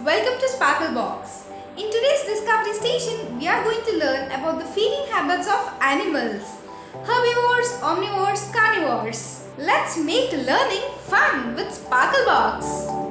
welcome to Sparklebox. In today's Discovery Station, we are going to learn about the feeding habits of animals. Herbivores, omnivores, carnivores. Let's make learning fun with Sparklebox.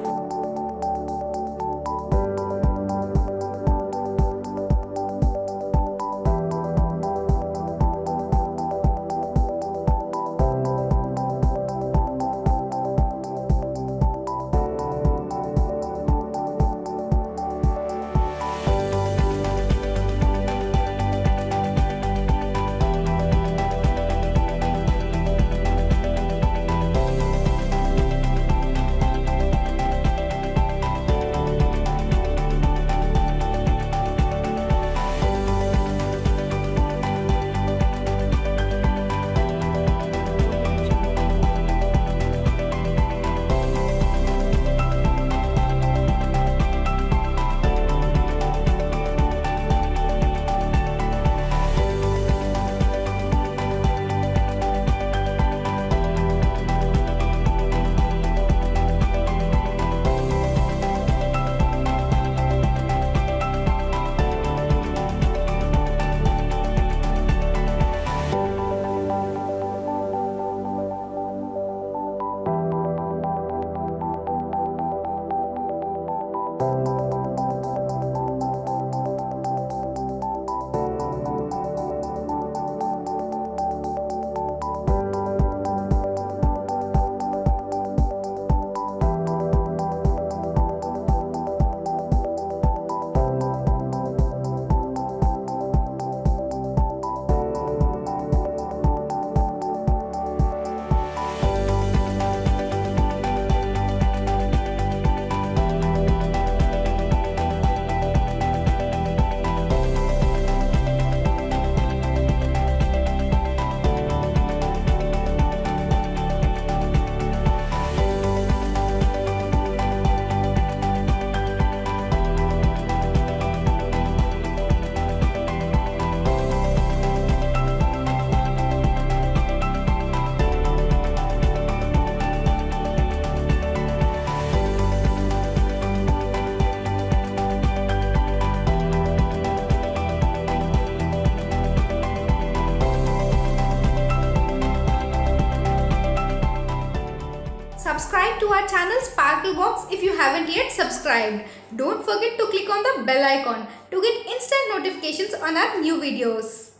Subscribe to our channel Sparklebox if you haven't yet subscribed. Don't forget to click on the bell icon to get instant notifications on our new videos.